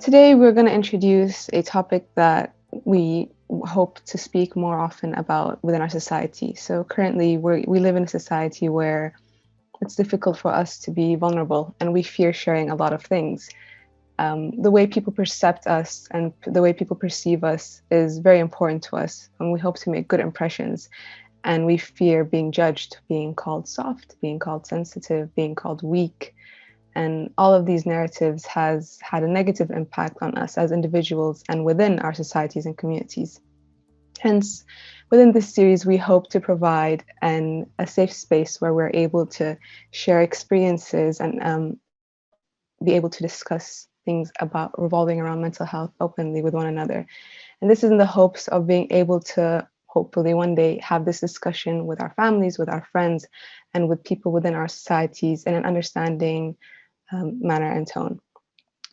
today we're going to introduce a topic that we hope to speak more often about within our society. So currently we live in a society where it's difficult for us to be vulnerable and we fear sharing a lot of things. The way people perceive us and the way people perceive us is very important to us, and we hope to make good impressions. And we fear being judged, being called soft, being called sensitive, being called weak. And all of these narratives has had a negative impact on us as individuals and within our societies and communities. Hence, within this series, we hope to provide a safe space where we're able to share experiences and be able to discuss things about revolving around mental health openly with one another. And this is in the hopes of being able to hopefully one day have this discussion with our families, with our friends, and with people within our societies in an understanding manner and tone.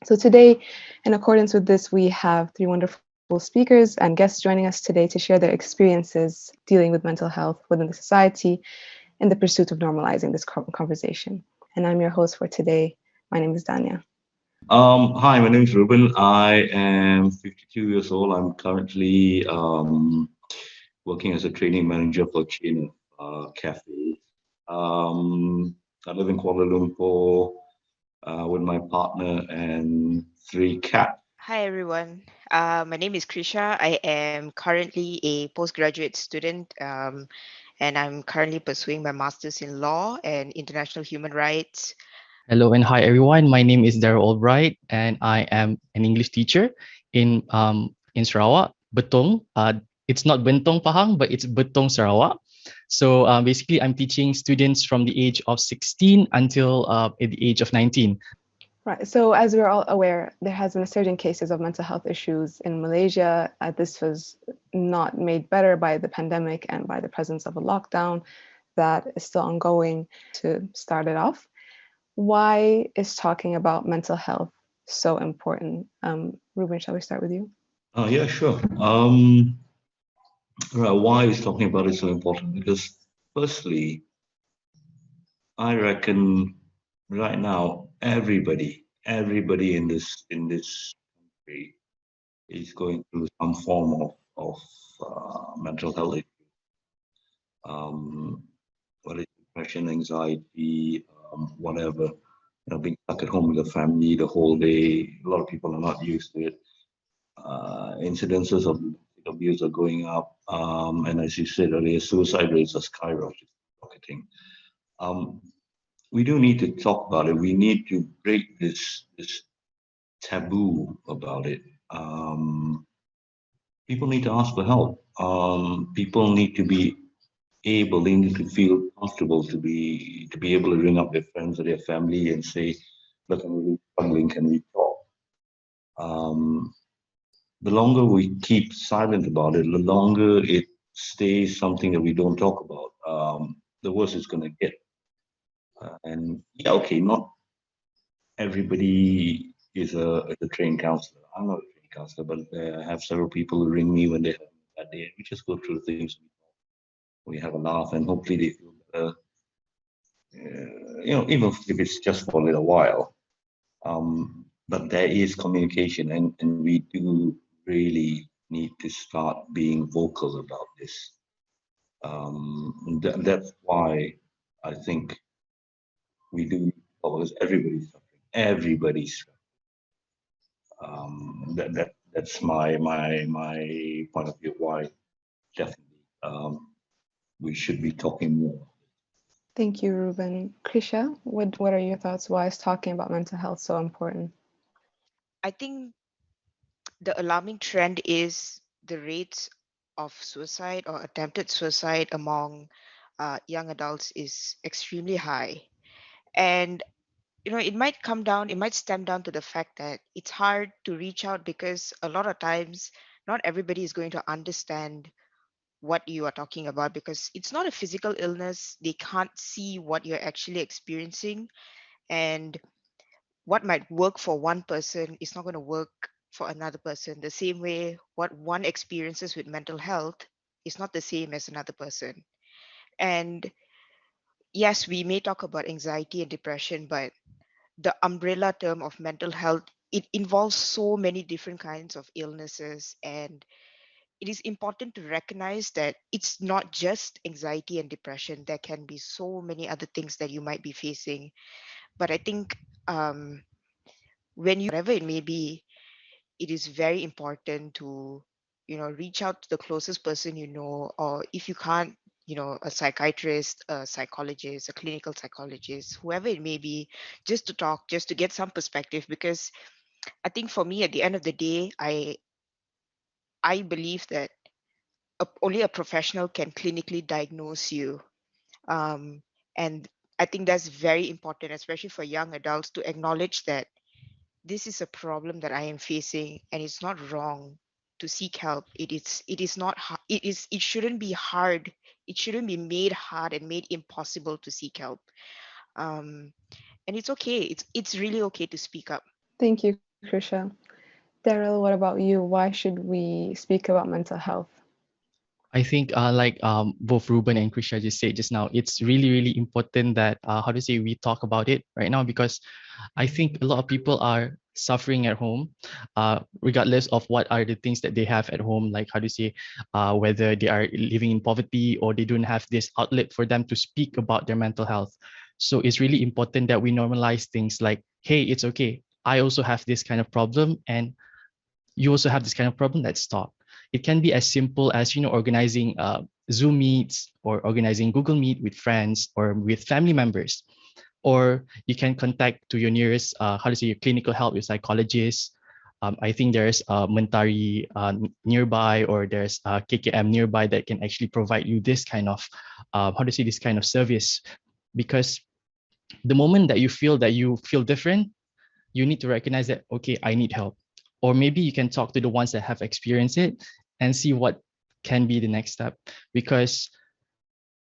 So today, in accordance with this, we have three wonderful speakers and guests joining us today to share their experiences dealing with mental health within the society in the pursuit of normalizing this conversation. And I'm your host for today. My name is Dania. Hi, my name is Ruben. I am 52 years old. I'm currently working as a training manager for a chain of cafes. I live in Kuala Lumpur with my partner and three cats. Hi everyone. My name is Krisha. I am currently a postgraduate student, and I'm currently pursuing my master's in law and international human rights. Hello and hi everyone. My name is Daryl Albright and I am an English teacher in Sarawak, Betong. It's not Bentong Pahang, but it's Betong Sarawak. So basically, I'm teaching students from the age of 16 until at the age of 19. Right. So as we're all aware, there has been a surge in cases of mental health issues in Malaysia. This was not made better by the pandemic and by the presence of a lockdown that is still ongoing. To start it off, why is talking about mental health so important? Ruben, shall we start with you? Oh, yeah, sure. Right, why is talking about it so important? Because firstly, I reckon right now everybody in this country is going through some form of mental health issue. Whether it's depression, anxiety, whatever. Being stuck at home with the family the whole day. A lot of people are not used to it. Incidences of abuse are going up, and as you said earlier, suicide rates are skyrocketing. Um, we do need to talk about it. We need to break this taboo about it. People need to ask for help. People need to be able. They need to feel comfortable to be able to ring up their friends or their family and say, "Look, I'm really struggling. Can we talk?" Um, the longer we keep silent about it, the longer it stays something that we don't talk about, the worse it's going to get. And yeah, okay, not everybody is a trained counselor. I'm not a trained counselor, but I have several people who ring me when they have a bad day. We just go through things. We have a laugh, and hopefully they feel better. Even if it's just for a little while. But there is communication, and we do really need to start being vocal about this. That's why I think we do, because everybody's suffering. Everybody's suffering. That's my point of view. Why definitely we should be talking more. Thank you, Ruben. Krisha, what are your thoughts? Why is talking about mental health so important? I think the alarming trend is the rates of suicide or attempted suicide among young adults is extremely high. And it might stem down to the fact that it's hard to reach out because a lot of times not everybody is going to understand what you are talking about because it's not a physical illness. They can't see what you're actually experiencing, and what might work for one person is not going to work for another person. The same way, what one experiences with mental health is not the same as another person. And yes, we may talk about anxiety and depression, but the umbrella term of mental health it involves so many different kinds of illnesses, and it is important to recognize that it's not just anxiety and depression. There can be so many other things that you might be facing. But I think when you, whatever it may be, it is very important to, reach out to the closest person you know, or if you can't, a psychiatrist, a psychologist, a clinical psychologist, whoever it may be, just to talk, just to get some perspective. Because I think for me, at the end of the day, I believe that only a professional can clinically diagnose you. And I think that's very important, especially for young adults, to acknowledge that this is a problem that I am facing, and it's not wrong to seek help. It is not it shouldn't be hard. It shouldn't be made hard and made impossible to seek help. And it's okay. It's really okay to speak up. Thank you, Krisha. Daryl, what about you? Why should we speak about mental health? I think like both Ruben and Krisha just said just now, it's really, really important that we talk about it right now, because I think a lot of people are suffering at home, regardless of what are the things that they have at home, like whether they are living in poverty or they don't have this outlet for them to speak about their mental health. So it's really important that we normalize things like, hey, it's okay. I also have this kind of problem, and you also have this kind of problem. Let's talk. It can be as simple as organizing Zoom meets or organizing Google Meet with friends or with family members, or you can contact to your nearest your clinical help, your psychologist. I think there's Mentari nearby, or there's KKM nearby that can actually provide you this kind of this kind of service. Because the moment that you feel different, you need to recognize that, okay, I need help. Or maybe you can talk to the ones that have experienced it and see what can be the next step. Because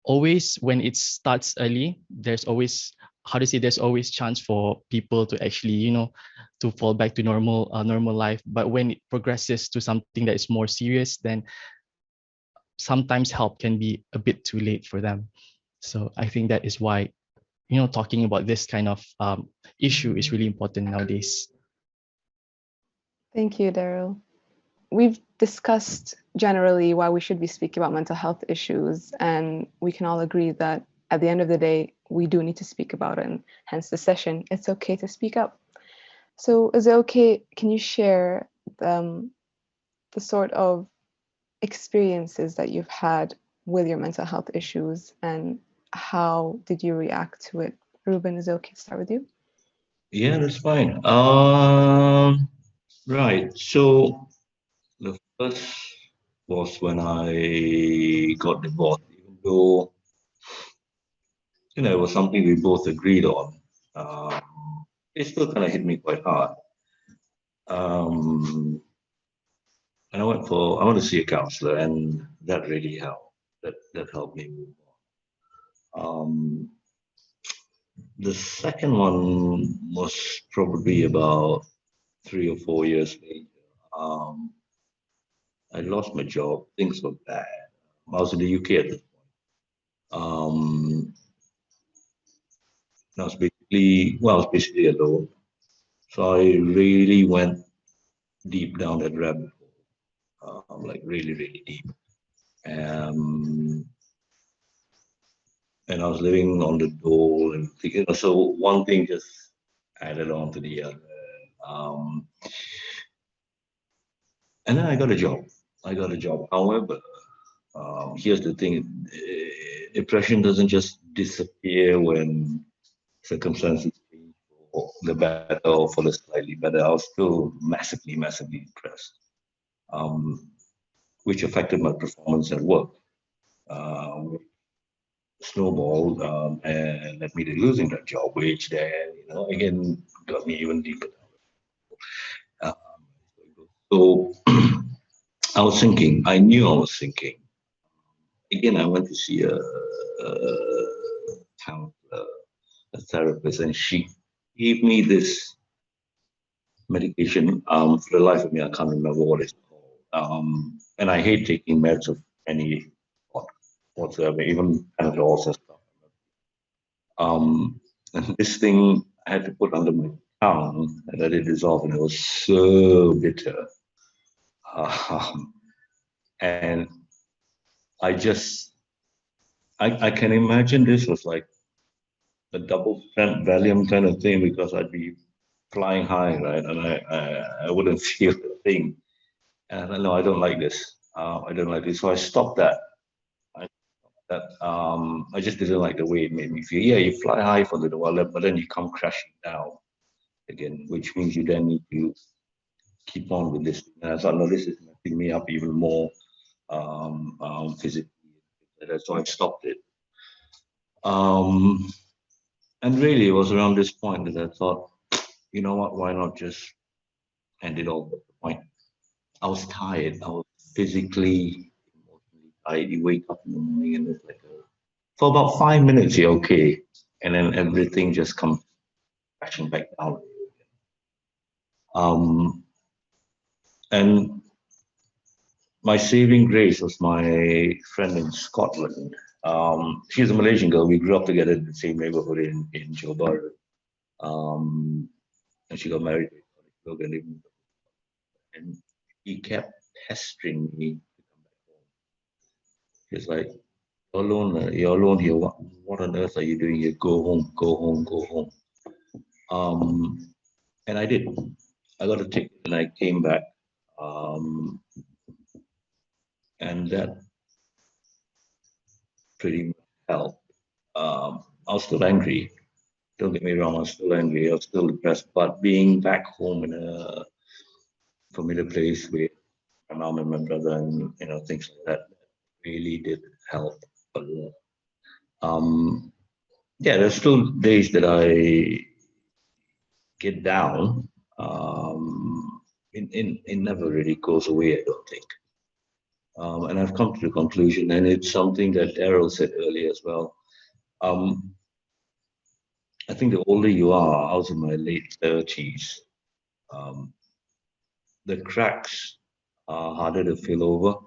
always when it starts early, there's always there's always chance for people to actually to fall back to normal life. But when it progresses to something that is more serious, then sometimes help can be a bit too late for them. So I think that is why talking about this kind of issue is really important nowadays. Thank you, Daryl. We've discussed generally why we should be speaking about mental health issues, and we can all agree that at the end of the day, we do need to speak about it, and hence the session. It's okay to speak up. So is it okay, can you share the sort of experiences that you've had with your mental health issues, and how did you react to it? Ruben, is it okay to start with you? Yeah, that's fine. Right. So the first was when I got divorced, even though it was something we both agreed on. It still kind of hit me quite hard. And I went to see a counselor, and that really helped. That helped me move on. The second one was probably about 3 or 4 years later. I lost my job. Things were bad. I was in the UK at this point. I was basically alone. So I really went deep down that rabbit hole, like really, really deep. And I was living on the dole, and so one thing just added on to the other. And then I got a job. However, here's the thing: depression doesn't just disappear when circumstances change for the better or for the slightly better. I was still massively, massively depressed, which affected my performance at work. Snowballed and led me to losing that job, which then, again, got me even deeper. So I knew I was thinking. Again, I went to see a therapist, and she gave me this medication. For the life of me, I can't remember what it's called. And I hate taking meds of any whatsoever, even Panadol and stuff. And this thing I had to put under my tongue and let it dissolve, and it was so bitter. Um, and I just, I can imagine this was like a double strength Valium kind of thing because I'd be flying high, right? And I wouldn't feel a thing. And I know I don't like this. I don't like this. So I stopped that. I just didn't like the way it made me feel. Yeah, you fly high for a little while, but then you come crashing down again, which means you then need to keep on with this. And I thought, no, this is messing me up even more physically. So I stopped it. And really, it was around this point that I thought, you know what, why not just end it all at the point? I was tired. I was physically, emotionally tired. You wake up in the morning and it's like, for about 5 minutes, you're okay. And then everything just comes crashing back down. Um, and my saving grace was my friend in Scotland. She's a Malaysian girl. We grew up together in the same neighborhood in Johor Bahru. And she got married to a Scottish, and he kept pestering me to come back home. He's like, you're alone here. What on earth are you doing here? Go home, go home, go home. And I did. I got a ticket and I came back. Um, and that pretty much helped. I was still angry. Don't get me wrong, I was still angry. I was still depressed. But being back home in a familiar place with my mom and my brother and things like that really did help a lot. Yeah, there's still days that I get down. It never really goes away, I don't think. And I've come to the conclusion, and it's something that Daryl said earlier as well. I think the older you are, I was in my late 30s, the cracks are harder to fill over.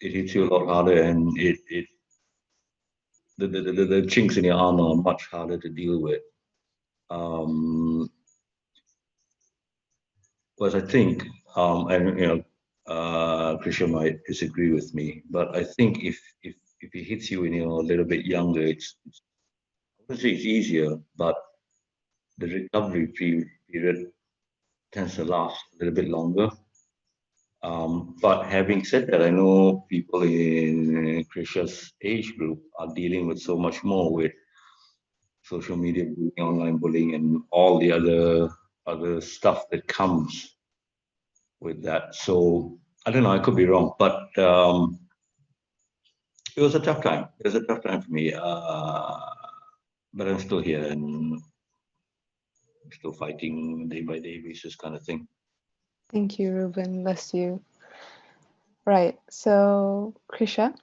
It hits you a lot harder, and the chinks in your armor are much harder to deal with. Because I think, and Krisha might disagree with me, but I think if it hits you when you're a little bit younger, it's obviously it's easier, but the recovery period tends to last a little bit longer. But having said that, I know people in Krisha's age group are dealing with so much more with social media bullying, online bullying, and all the other stuff that comes with that. So I don't know, I could be wrong, but it was a tough time. It was a tough time for me, but I'm still here and I'm still fighting day by day basis, kind of thing. Thank you, Ruben. Bless you. Right. So, Krisha,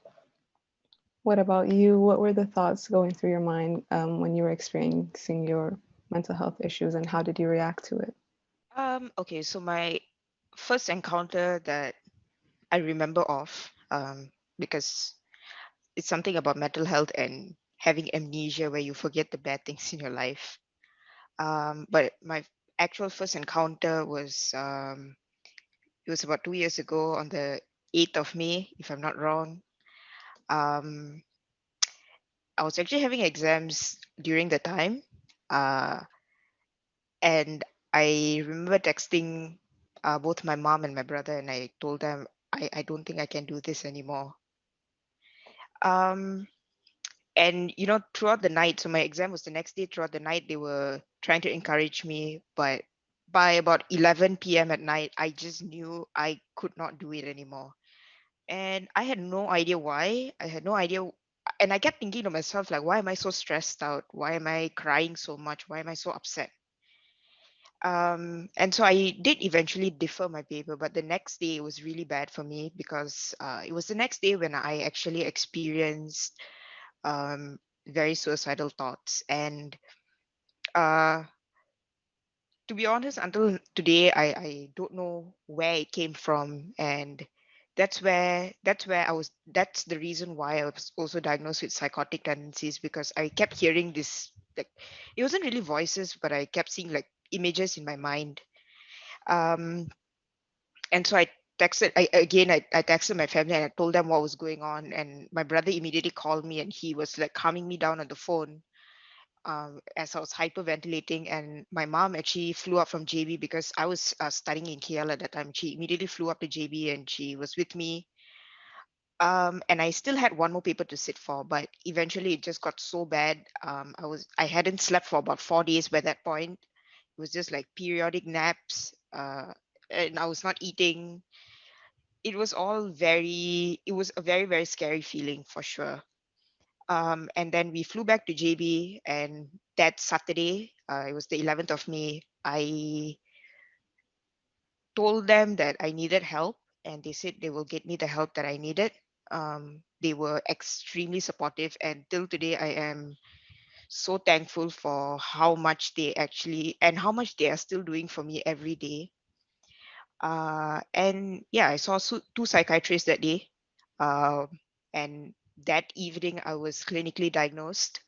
what about you? What were the thoughts going through your mind when you were experiencing your mental health issues, and how did you react to it? Okay, so my first encounter that I remember of, because it's something about mental health and having amnesia where you forget the bad things in your life. But my actual first encounter was it was about 2 years ago on the 8th of May, if I'm not wrong. I was actually having exams during the time, and I remember texting both my mom and my brother, and I told them I don't think I can do this anymore. And throughout the night, so my exam was the next day, throughout the night they were trying to encourage me, but by about 11 p.m. at night, I just knew I could not do it anymore. And I had no idea why. I had no idea. And I kept thinking to myself, like, why am I so stressed out? Why am I crying so much? Why am I so upset? And so I did eventually defer my paper, but the next day it was really bad for me because it was the next day when I actually experienced very suicidal thoughts. And uh, to be honest, until today, I don't know where it came from. And that's the reason why I was also diagnosed with psychotic tendencies, because I kept hearing this like, it wasn't really voices, but I kept seeing like images in my mind. And so I texted my family and I told them what was going on. And my brother immediately called me and he was like calming me down on the phone, as I was hyperventilating. And my mom actually flew up from JB because I was studying in KL at that time. She immediately flew up to JB and she was with me. And I still had one more paper to sit for, but eventually it just got so bad. I hadn't slept for about 4 days by that point. It was just like periodic naps, and I was not eating. It was it was a very, very scary feeling for sure. And then we flew back to JB, and that Saturday, it was the 11th of May, I told them that I needed help, and they said they will get me the help that I needed. They were extremely supportive, and till today, I am so thankful for how much they actually and how much they are still doing for me every day. And yeah, I saw two psychiatrists that day. And that evening, I was clinically diagnosed.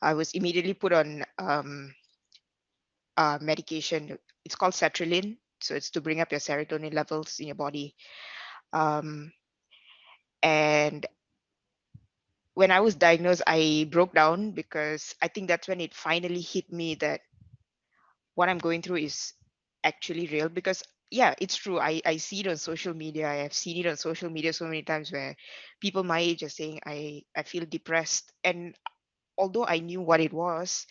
I was immediately put on medication. It's called sertraline. So it's to bring up your serotonin levels in your body. Um, and when I was diagnosed, I broke down because I think that's when it finally hit me that what I'm going through is actually real. Because yeah, it's true. I see it on social media. I have seen it on social media so many times where people my age are saying I feel depressed. And although I knew what it was,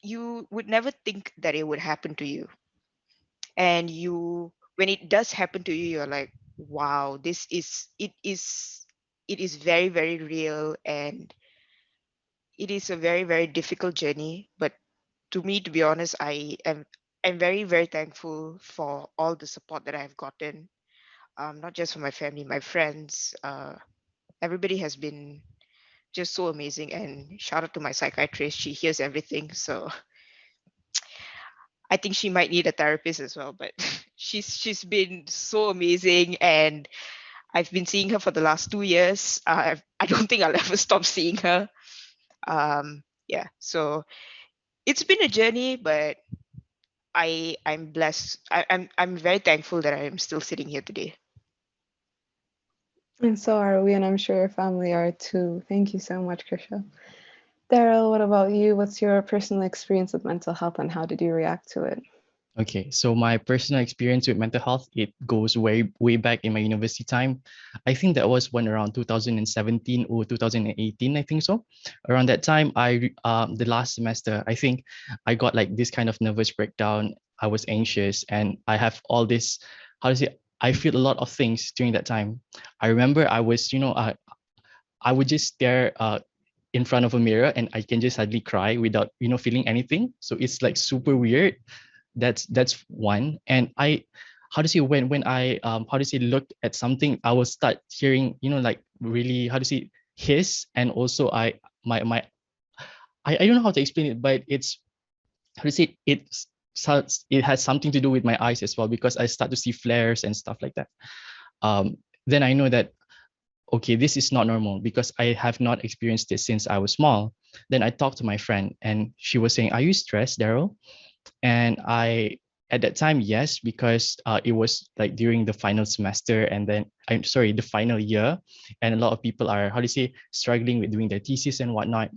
you would never think that it would happen to you. And when it does happen to you, you're like, wow, it is very, very real, and it is a very, very difficult journey. But to me, to be honest, I'm very, very thankful for all the support that I've gotten. Not just from my family, my friends. Everybody has been just so amazing. And shout out to my psychiatrist. She hears everything. So I think she might need a therapist as well. But she's been so amazing, and I've been seeing her for the last 2 years. I don't think I'll ever stop seeing her. Yeah, so it's been a journey, but I'm blessed. I'm very thankful that I'm still sitting here today. And so are we, and I'm sure your family are too. Thank you so much, Krisha. Daryl, what about you? What's your personal experience with mental health and how did you react to it? Okay, so my personal experience with mental health, it goes way back in my university time. I think that was when around 2017 or 2018, I think so. Around that time, the last semester, I think I got like this kind of nervous breakdown. I was anxious and I have all this, how to say, I feel a lot of things during that time. I remember I was, I would just stare in front of a mirror and I can just suddenly cry without, feeling anything. So it's like super weird. That's one. And I, how to say, when I how to say, looked at something, I will start hearing, like really, how to say, hiss. And also I don't know how to explain it, but it's, how to say, it has something to do with my eyes as well, because I start to see flares and stuff like that. Then I know that, okay, this is not normal because I have not experienced this since I was small. Then I talked to my friend and she was saying, are you stressed, Daryl? And I, at that time, yes, because it was like during the final semester, and then the final year, and a lot of people are, how to say, struggling with doing their thesis and whatnot.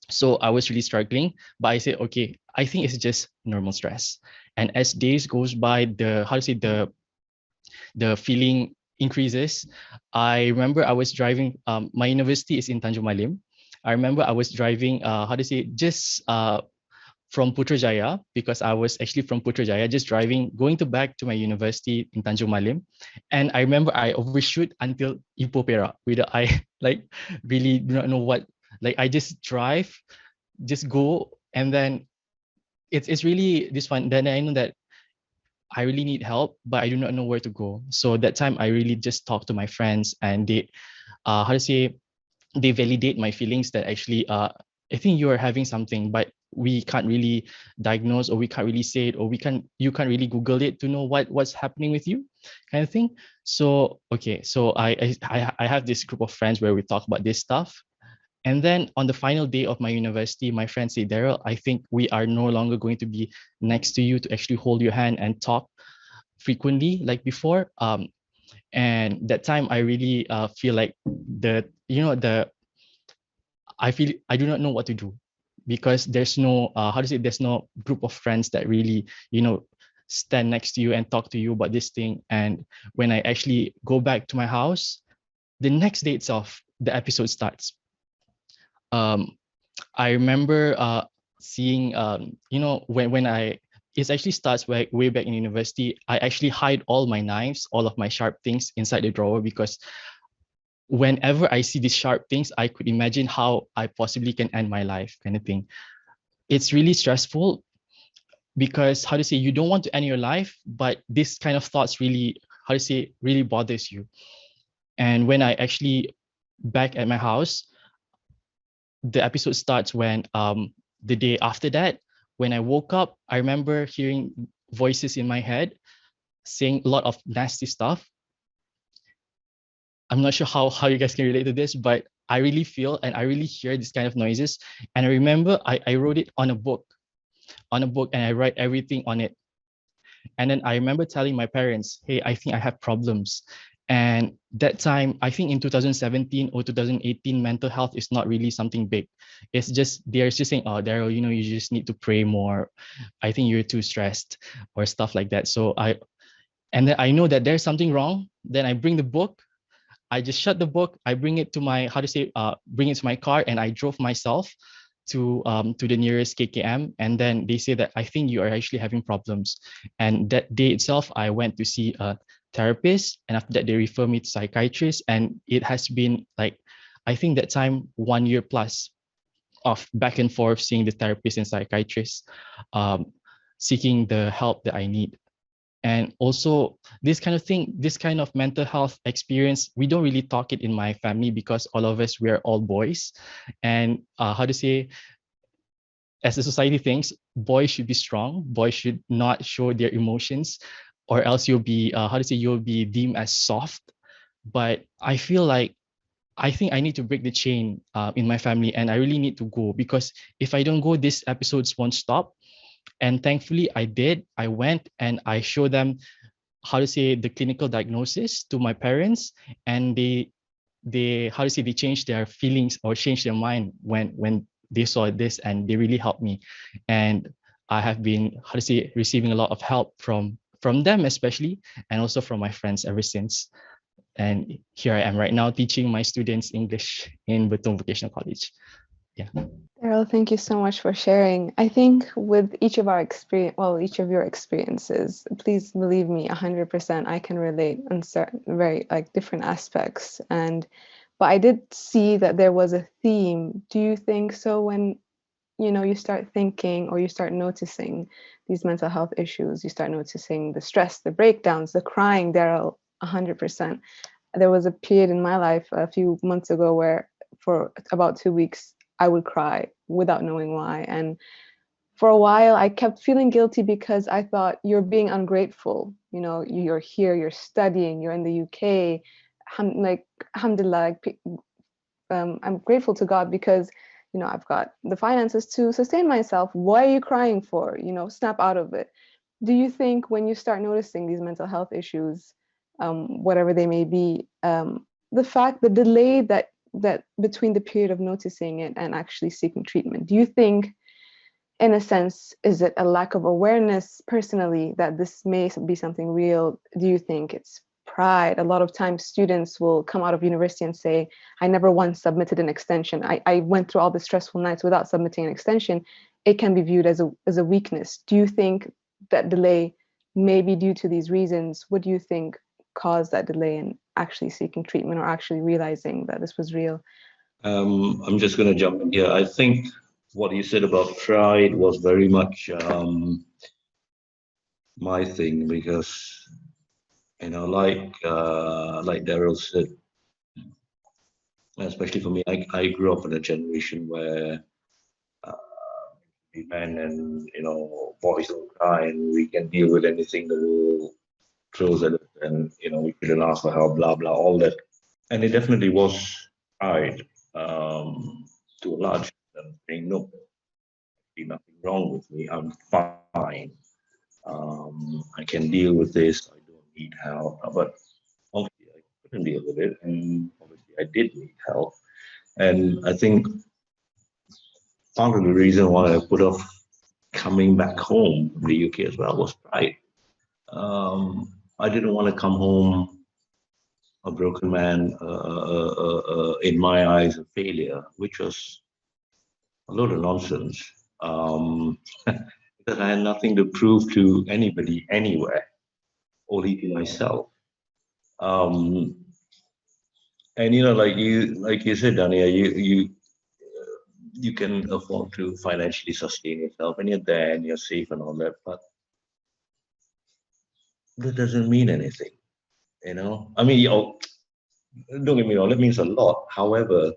So I was really struggling, but I said, okay, I think it's just normal stress. And as days goes by, the feeling increases. I remember I was driving. My university is in Tanjung Malim. I remember I was driving. Just from Putrajaya, because I was actually from Putrajaya, just driving, going back to my university in Tanjung Malim. And I remember I overshoot until Ipoh Perak, where I like really do not know what, like I just drive, just go. And then it's really this one. Then I know that I really need help, but I do not know where to go. So that time I really just talked to my friends and they, they validate my feelings that actually, I think you are having something, but we can't really diagnose, or we can't really say it, or you can't really Google it to know what's happening with you, kind of thing. So okay, so I have this group of friends where we talk about this stuff, And then on the final day of my university, my friend said, Daryl, I think we are no longer going to be next to you to actually hold your hand and talk frequently like before. And that time I really feel like I feel I do not know what to do, because there's no there's no group of friends that really stand next to you and talk to you about this thing. And when I actually go back to my house, the next day itself, the episode starts. I remember seeing when I it actually starts way back in university. I actually hide all my knives, all of my sharp things inside the drawer, because whenever I see these sharp things, I could imagine how I possibly can end my life, kind of thing. It's really stressful, because you don't want to end your life, but this kind of thoughts really really bothers you. And when I actually back at my house, the episode starts when the day after that, when I woke up, I remember hearing voices in my head saying a lot of nasty stuff. I'm not sure how you guys can relate to this, but I really feel and I really hear this kind of noises. And I remember I wrote it on a book, and I write everything on it. And then I remember telling my parents, hey, I think I have problems. And that time, I think in 2017 or 2018, mental health is not really something big. It's just, they're just saying, oh, Daryl, you just need to pray more. I think you're too stressed or stuff like that. And then I know that there's something wrong. Then I bring the book. I just shut the book. I bring it to my, bring it to my car, and I drove myself to the nearest KKM. And then they say that I think you are actually having problems. And that day itself, I went to see a therapist, and after that they refer me to psychiatrist. And it has been like, I think that time 1 year plus of back and forth seeing the therapist and psychiatrist, seeking the help that I need. And also this kind of mental health experience, we don't really talk it in my family, because all of us, we're all boys. And as the society thinks, boys should be strong, boys should not show their emotions, or else you'll be you'll be deemed as soft. But I feel like I think I need to break the chain in my family, and I really need to go, because if I don't go, these episodes won't stop. And thankfully I did. I went and I showed them the clinical diagnosis to my parents, and they changed their feelings or changed their mind when they saw this, and they really helped me. And I have been receiving a lot of help from them especially, and also from my friends ever since. And here I am right now teaching my students English in Betong Vocational College. Yeah. Daryl, thank you so much for sharing. I think with each of your experiences, please believe me, 100%, I can relate on certain very different aspects. But I did see that there was a theme. Do you think so when you start thinking, or you start noticing these mental health issues, you start noticing the stress, the breakdowns, the crying? Daryl, 100%. There was a period in my life a few months ago where for about 2 weeks, I would cry without knowing why. And for a while, I kept feeling guilty, because I thought, you're being ungrateful. You're here, you're studying, you're in the UK. Alhamdulillah, I'm grateful to God, because I've got the finances to sustain myself. What are you crying for? Snap out of it. Do you think when you start noticing these mental health issues, whatever they may be, the delay that between the period of noticing it and actually seeking treatment, do you think, in a sense, is it a lack of awareness personally that this may be something real? Do you think it's pride? A lot of times students will come out of university and say, I never once submitted an extension. I went through all the stressful nights without submitting an extension. It can be viewed as a weakness. Do you think that delay may be due to these reasons? What do you think caused that delay in actually seeking treatment, or actually realizing that this was real? I'm just going to jump in here. I think what you said about pride was very much my thing, because like Daryl said, especially for me, I grew up in a generation where men and boys don't cry, and we can deal with anything the world throws at us, and we couldn't ask for help, blah blah, all that. And it definitely was pride. to a large extent, saying, no, there's nothing wrong with me. I'm fine. I can deal with this. I don't need help. But obviously, I couldn't deal with it. And obviously, I did need help. And I think part of the reason why I put off coming back home from the UK as well was pride. I didn't want to come home a broken man, in my eyes, a failure, which was a load of nonsense. Because I had nothing to prove to anybody anywhere, only to myself. And like you said, Dania, you can afford to financially sustain yourself, and you're there, and you're safe, and all that. But that doesn't mean anything, I mean, don't get me wrong, that means a lot. However,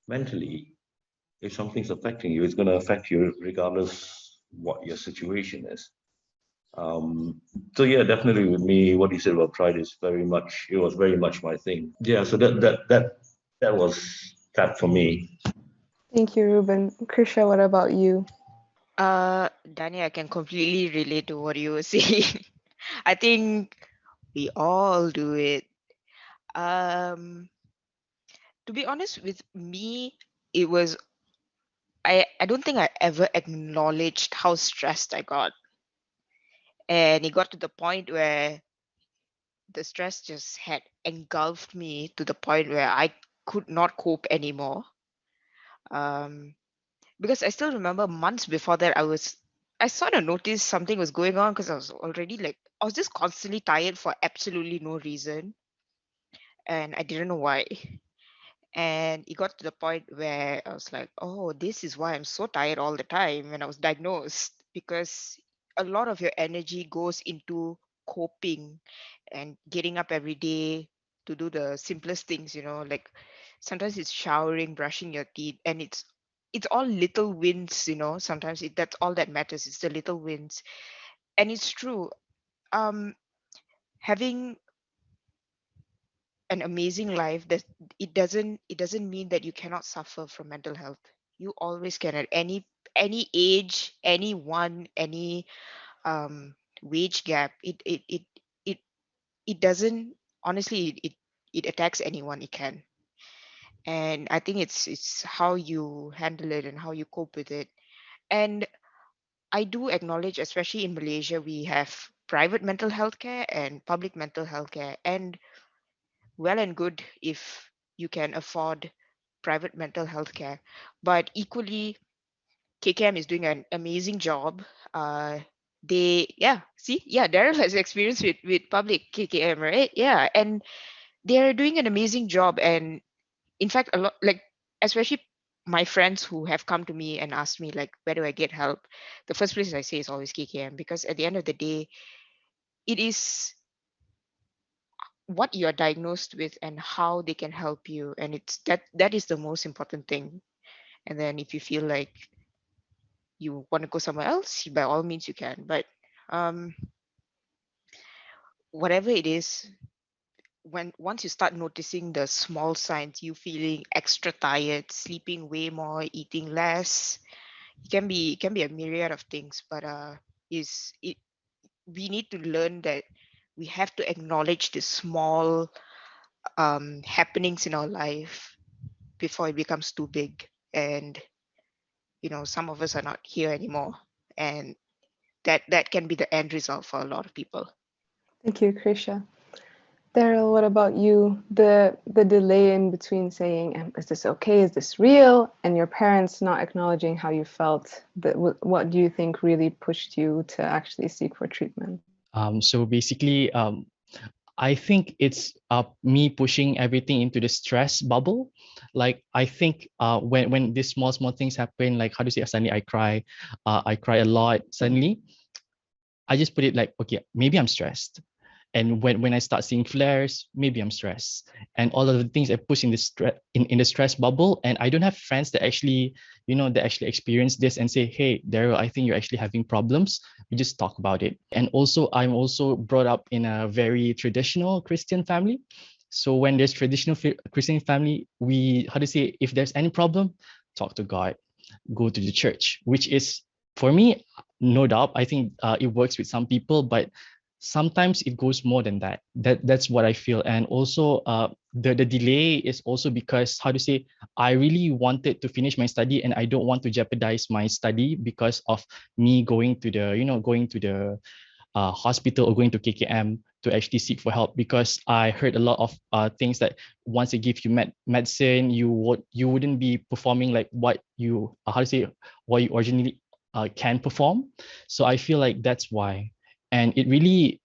mentally, if something's affecting you, it's going to affect you regardless what your situation is. So yeah, definitely with me, what you said about pride is it was very much my thing. Yeah, so that was that for me. Thank you, Ruben. Krisha, what about you? Danny, I can completely relate to what you were saying. I think we all do it. To be honest with me, it was I don't think I ever acknowledged how stressed I got. And it got to the point where the stress just had engulfed me to the point where I could not cope anymore. Because I still remember months before that I sort of noticed something was going on because I was already I was just constantly tired for absolutely no reason. And I didn't know why. And it got to the point where I was like, oh, this is why I'm so tired all the time when I was diagnosed, because a lot of your energy goes into coping and getting up every day to do the simplest things, like sometimes it's showering, brushing your teeth, and it's all little wins, sometimes that's all that matters. It's the little wins. And it's true. Having an amazing life, that it doesn't mean that you cannot suffer from mental health. You always can, at any age, anyone, any wage gap. It doesn't, honestly, it attacks anyone. It can. And I think it's how you handle it and how you cope with it. And I do acknowledge, especially in Malaysia, we have private mental health care and public mental health care. And well and good if you can afford private mental health care. But equally, KKM is doing an amazing job. Daryl has experience with public KKM, right? Yeah, and they're doing an amazing job. And in fact, a lot, like, especially my friends who have come to me and asked me, like, where do I get help? The first place I say is always KKM, because at the end of the day, it is what you're diagnosed with and how they can help you, and it's that is the most important thing. And then if you feel like you want to go somewhere else, by all means you can. But whatever it is, once you start noticing the small signs, you feeling extra tired, sleeping way more, eating less, it can be a myriad of things. But we need to learn that we have to acknowledge the small happenings in our life before it becomes too big. And some of us are not here anymore, and that can be the end result for a lot of people. Thank you, Krisha. Daryl, what about you? The delay in between saying, is this okay? Is this real? And your parents not acknowledging how you felt. What do you think really pushed you to actually seek for treatment? So basically, I think it's me pushing everything into the stress bubble. Like, I think when these small things happen, like, how do you say, suddenly I cry a lot. Suddenly, I just put it like, okay, maybe I'm stressed. And when I start seeing flares, maybe I'm stressed. And all of the things I push in the stress bubble. And I don't have friends that actually, that actually experience this and say, hey, Daryl, I think you're actually having problems. We just talk about it. And also, I'm also brought up in a very traditional Christian family. So when there's traditional Christian family, how to say, if there's any problem, talk to God, go to the church, which is for me, no doubt. I think it works with some people, but sometimes it goes more than that. That's what I feel. And also the delay is also because, how to say, I really wanted to finish my study and I don't want to jeopardize my study because of me going to the, going to the hospital or going to KKM to actually seek for help, because I heard a lot of things that once they give you medicine, you wouldn't be performing like what you how to say, what you originally can perform. So I feel like that's why. And it really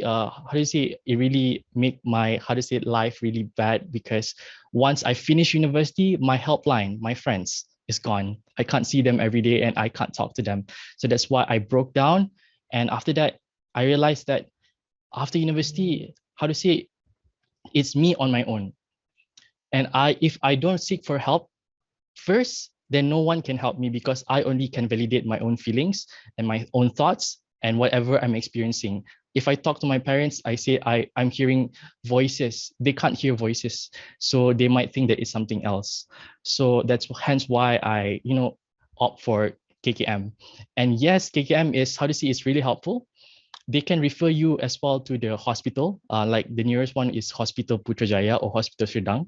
how to say, it really make my, how to say, life really bad, because once I finish university, my helpline, my friends, is gone. I can't see them every day and I can't talk to them. So that's why I broke down. And after that, I realized that after university, how to say, it's me on my own. And if I don't seek for help first, then no one can help me, because I only can validate my own feelings and my own thoughts and whatever I'm experiencing. If I talk to my parents, I say I'm hearing voices. They can't hear voices, so they might think that it's something else. So that's hence why I, opt for KKM. And yes, KKM is, how to say, it's really helpful. They can refer you as well to the hospital. Like the nearest one is Hospital Putrajaya or Hospital Sridang.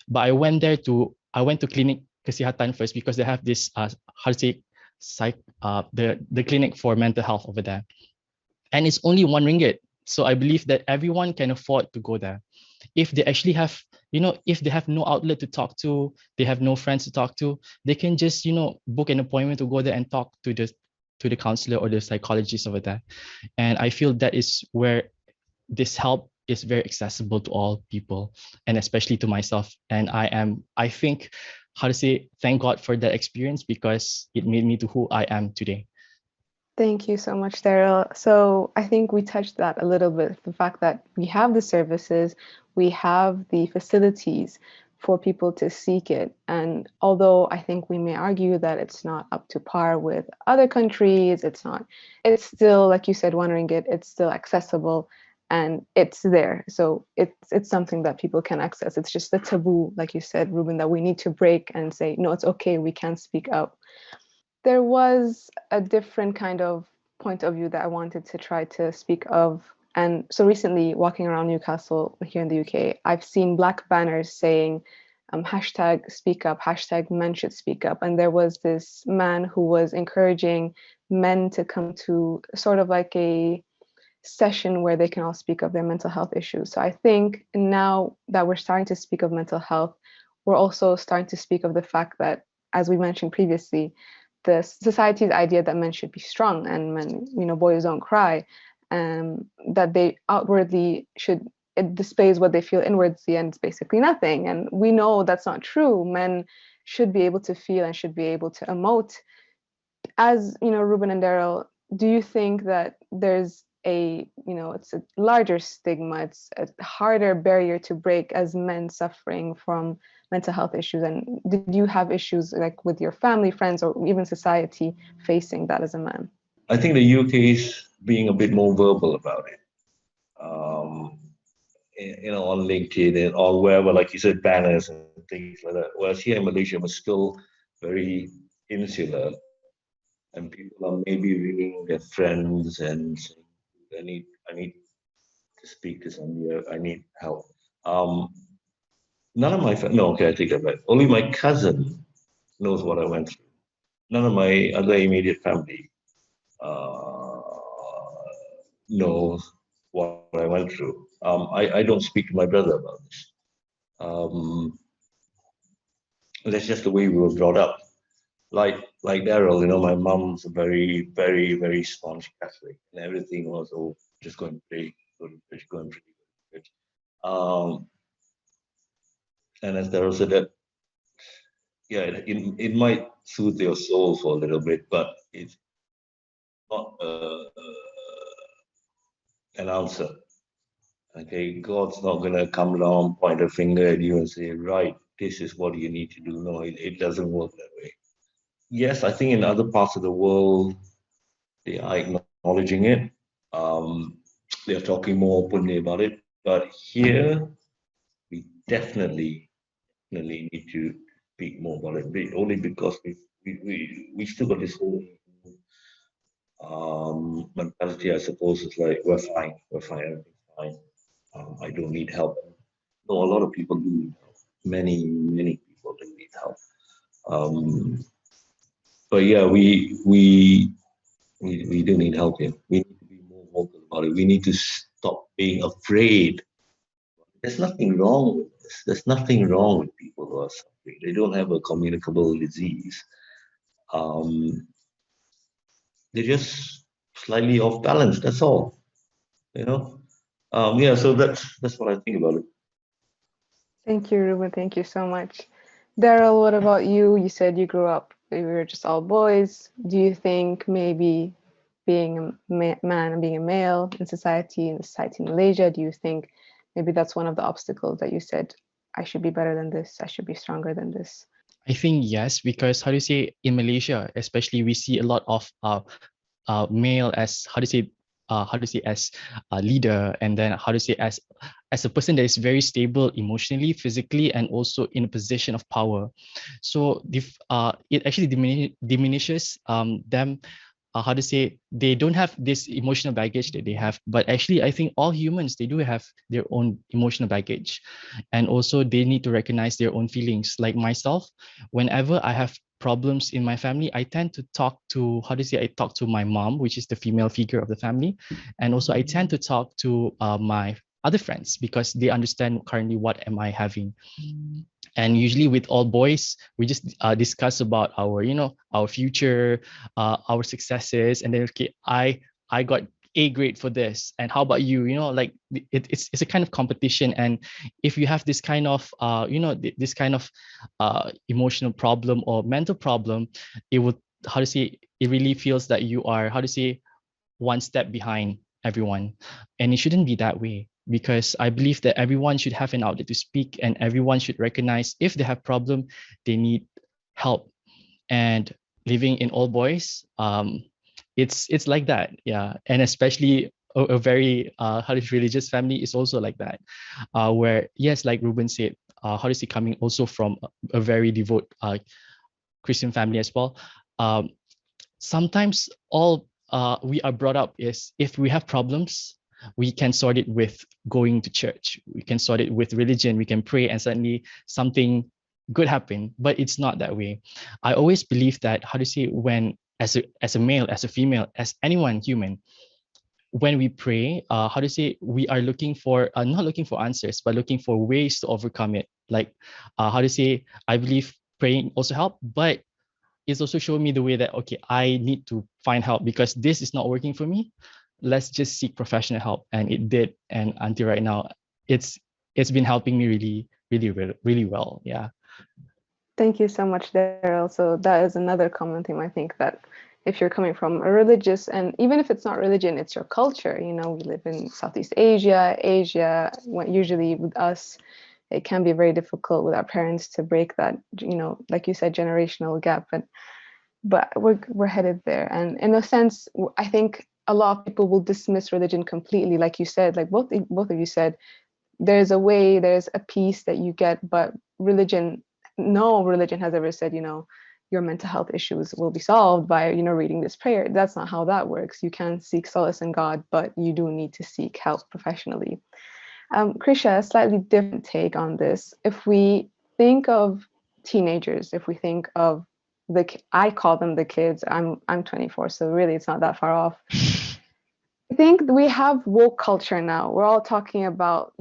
But I went to Clinic Kesihatan first, because they have this how to say, the clinic for mental health over there, and it's only RM1. So I believe that everyone can afford to go there. If they actually have, if they have no outlet to talk to, they have no friends to talk to, they can just, book an appointment to go there and talk to the counselor or the psychologist over there. And I feel that is where this help is very accessible to all people, and especially to myself. And I think, how to say, thank God for that experience, because it made me to who I am today. Thank you so much, Daryl. So I think we touched that a little bit, the fact that we have the services, we have the facilities for people to seek it. And although I think we may argue that it's not up to par with other countries, it's still, like you said, RM1, it's still accessible and it's there. So it's something that people can access. It's just the taboo, like you said, Ruben, that we need to break and say, no, it's okay, we can speak up. There was a different kind of point of view that I wanted to try to speak of. And so recently, walking around Newcastle here in the UK, I've seen Black banners saying hashtag speak up, hashtag men should speak up. And there was this man who was encouraging men to come to sort of like a session where they can all speak of their mental health issues. So I think now that we're starting to speak of mental health, we're also starting to speak of the fact that, as we mentioned previously, the society's idea that men should be strong and men, boys don't cry, that they outwardly it displays what they feel inwardly, and it's basically nothing. And we know that's not true. Men should be able to feel and should be able to emote. As Ruben and Daryl, do you think that there's it's a larger stigma, it's a harder barrier to break as men suffering from mental health issues? And did you have issues like with your family, friends, or even society facing that as a man? I think the UK is being a bit more verbal about it. On LinkedIn or wherever, like you said, banners and things like that. Whereas here in Malaysia, we're still very insular, and people are maybe ringing their friends and saying, I need to speak to somebody, I need help. None of my I take that back. Only my cousin knows what I went through. None of my other immediate family knows what I went through. I don't speak to my brother about this. That's just the way we were brought up. Like Daryl, my mom's a very, very, very staunch Catholic, and everything was, just go and pray, go to church, go and pray. And as Daryl said, that it might soothe your soul for a little bit, but it's not an answer. Okay, God's not going to come along, point a finger at you and say, right, this is what you need to do. No, it doesn't work that way. Yes, I think in other parts of the world, they are acknowledging it. They're talking more openly about it. But here, we definitely need to speak more about it, only because we still got this whole mentality, I suppose. It's like we're fine, everything's fine. I don't need help. No, a lot of people do need help. Many people do need help. Um, but yeah, we do need help here. We need to be more vocal about it. We need to stop being afraid. There's nothing wrong with this. There's nothing wrong with people who are suffering. They don't have a communicable disease. Um, they're just slightly off balance. That's all. You know. Yeah. So that's what I think about it. Thank you, Ruben. Thank you so much. Daryl, what about you? You said you grew up, we were just all boys. Do you think maybe being a man and being a male in society in Malaysia, do you think maybe that's one of the obstacles that you said, I should be better than this, I should be stronger than this? I think yes, because how do you say, in Malaysia, especially, we see a lot of male as as a leader, and then how to say, as a person that is very stable emotionally, physically, and also in a position of power. So it actually diminishes them. How to say, they don't have this emotional baggage that they have, but actually I think all humans, they do have their own emotional baggage, and also they need to recognize their own feelings. Like myself, whenever I have problems in my family, I tend to talk to, I talk to my mom, which is the female figure of the family, and also I tend to talk to my other friends, because they understand currently what am I having. And usually with all boys, we just discuss about our, our future, our successes, and then, okay, I got A grade for this, and how about you? Like, it's a kind of competition. And if you have this kind of this kind of emotional problem or mental problem, it would, it really feels that you are, one step behind everyone. And it shouldn't be that way, because I believe that everyone should have an outlet to speak, and everyone should recognize if they have problem, they need help. And living in all boys, it's like that, yeah. And especially a very religious family is also like that, where, yes, like Ruben said, coming also from a very devout Christian family as well. Sometimes all we are brought up is, if we have problems, we can sort it with going to church, we can sort it with religion, we can pray, and suddenly something good happen. But it's not that way. I always believe that, when as a male, as a female, as anyone human, when we pray, we are looking for, not looking for answers, but looking for ways to overcome it. Like, I believe praying also help, but it's also showing me the way that, okay, I need to find help, because this is not working for me. Let's just seek professional help. And it did. And until right now, it's been helping me really well. Yeah. Thank you so much, Daryl. So that is another common theme. I think that if you're coming from a religious, and even if it's not religion, it's your culture. We live in Southeast Asia, usually with us, it can be very difficult with our parents to break that, like you said, generational gap. But we're headed there. And in a sense, I think a lot of people will dismiss religion completely. Like you said, like both of you said, there's a peace that you get, but no religion has ever said, your mental health issues will be solved by, reading this prayer. That's not how that works. You can seek solace in God, but you do need to seek help professionally. Krisha, a slightly different take on this. If we think of teenagers, if we think of I call them the kids. I'm 24, so really it's not that far off. I think we have woke culture now. We're all talking about,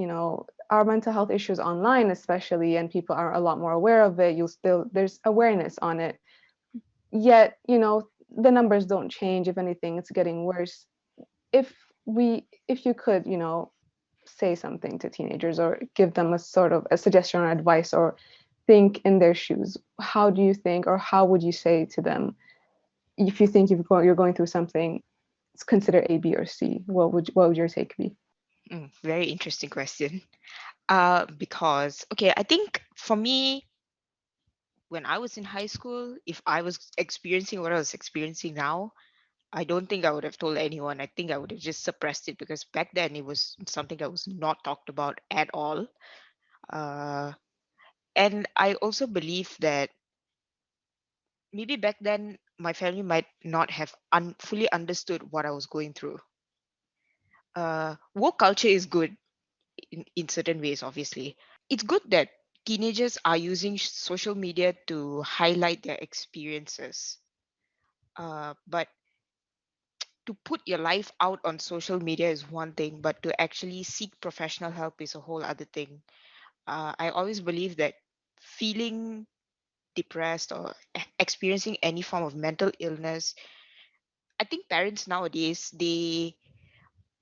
our mental health issues online, especially, and people are a lot more aware of it. There's awareness on it. Yet, the numbers don't change. If anything, it's getting worse. If you could, say something to teenagers or give them a sort of a suggestion or advice, or think in their shoes, how do you think, or how would you say to them, if you think you're going through something, consider A, B, or C? What would your take be? Very interesting question. Because, okay, I think for me, when I was in high school, if I was experiencing what I was experiencing now, I don't think I would have told anyone. I think I would have just suppressed it, because back then it was something that was not talked about at all. Uh, And I also believe that maybe back then my family might not have fully understood what I was going through. Woke culture is good in certain ways, obviously. It's good that teenagers are using social media to highlight their experiences. But to put your life out on social media is one thing, but to actually seek professional help is a whole other thing. I always believe that feeling depressed or experiencing any form of mental illness, I think parents nowadays, they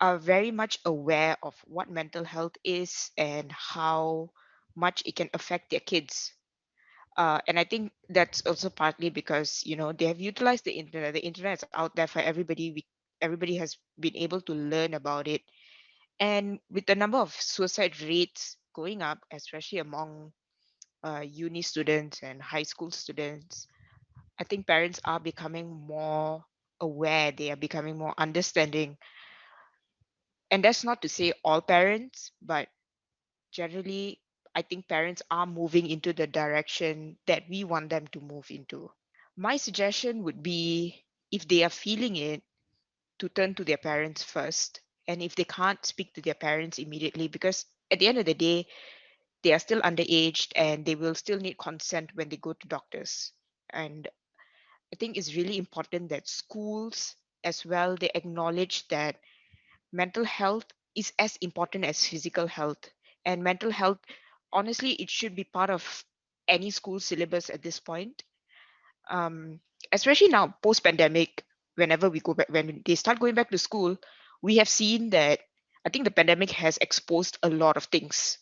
are very much aware of what mental health is and how much it can affect their kids. And I think that's also partly because they have utilized the internet. The internet is out there for everybody. Everybody has been able to learn about it. And with the number of suicide rates going up, especially among uni students and high school students, I think parents are becoming more aware. They are becoming more understanding. And that's not to say all parents, but generally, I think parents are moving into the direction that we want them to move into. My suggestion would be, if they are feeling it, to turn to their parents first. And if they can't speak to their parents immediately, because at the end of the day, they are still underaged and they will still need consent when they go to doctors. And I think it's really important that schools as well, they acknowledge that mental health is as important as physical health. And mental health, honestly, it should be part of any school syllabus at this point. um, Especially now post pandemic, whenever we go back, when they start going back to school, we have seen that I think the pandemic has exposed a lot of things.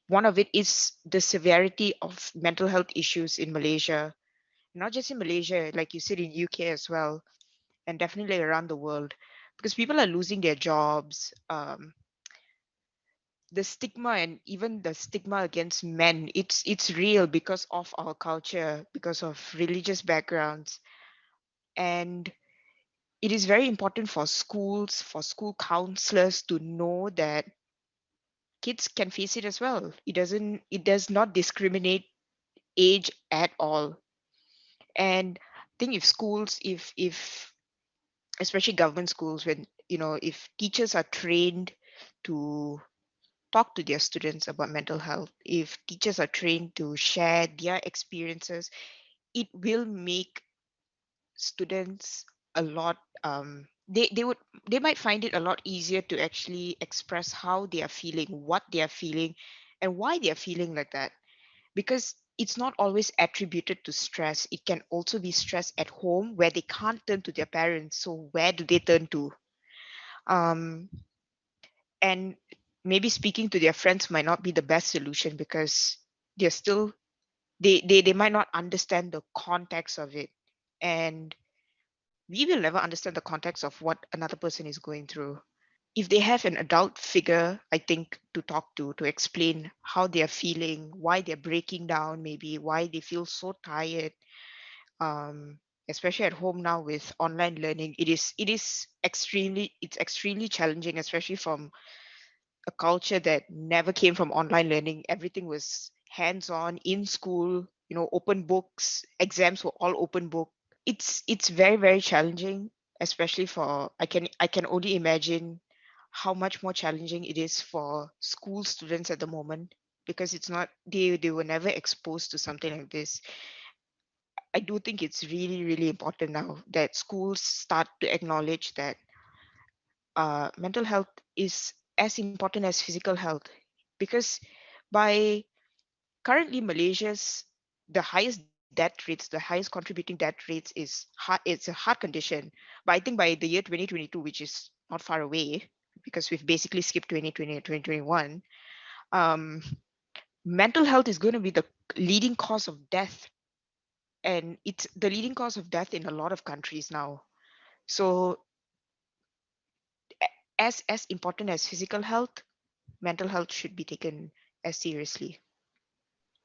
One of it is the severity of mental health issues in Malaysia, not just in Malaysia, like you said, in UK as well, and definitely around the world, because people are losing their jobs. The stigma, and even the stigma against men, it's real because of our culture, because of religious backgrounds. And it is very important for schools, for school counselors to know that kids can face it as well. It does not discriminate age at all. And I think if schools, if especially government schools, when if teachers are trained to talk to their students about mental health, if teachers are trained to share their experiences, it will make students a lot they might find it a lot easier to actually express how they are feeling, what they are feeling, and why they are feeling like that. Because it's not always attributed to stress. It can also be stress at home where they can't turn to their parents. So where do they turn to? um and maybe speaking to their friends might not be the best solution, because they're still they might not understand the context of it. And we will never understand the context of what another person is going through. If they have an adult figure, I think, to talk to explain how they are feeling, why they're breaking down, maybe why they feel so tired, um, especially at home now with online learning, it's extremely challenging, especially from a culture that never came from online learning. Everything was hands-on in school, open books, exams were all open book. It's very, very challenging, especially for I can only imagine how much more challenging it is for school students at the moment, because it's not they were never exposed to something like this. I do think it's really, really important now that schools start to acknowledge that mental health is as important as physical health. Because by currently Malaysia's, the highest death rates, the highest contributing death rates is heart, it's a heart condition. But I think by the year 2022, which is not far away, because we've basically skipped 2020 and 2021, um, mental health is going to be the leading cause of death. And it's the leading cause of death in a lot of countries now. So as important as physical health, mental health should be taken as seriously.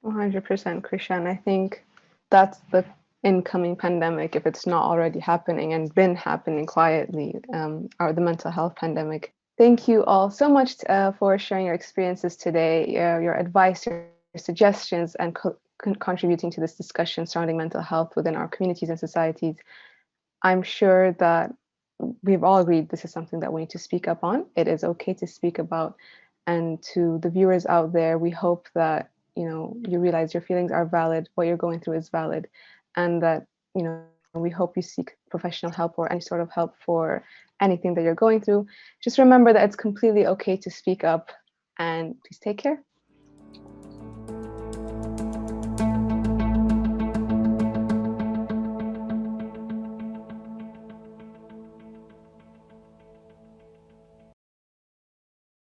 100%, Krishan. I think that's the incoming pandemic, if it's not already happening and been happening quietly, or the mental health pandemic. Thank you all so much for sharing your experiences today, your advice, your suggestions and contributing to this discussion surrounding mental health within our communities and societies. I'm sure that we've all agreed this is something that we need to speak up on. It is okay to speak about. And to the viewers out there, we hope that you realize your feelings are valid, what you're going through is valid, and that we hope you seek professional help or any sort of help for anything that you're going through. Just remember that it's completely okay to speak up, and please take care.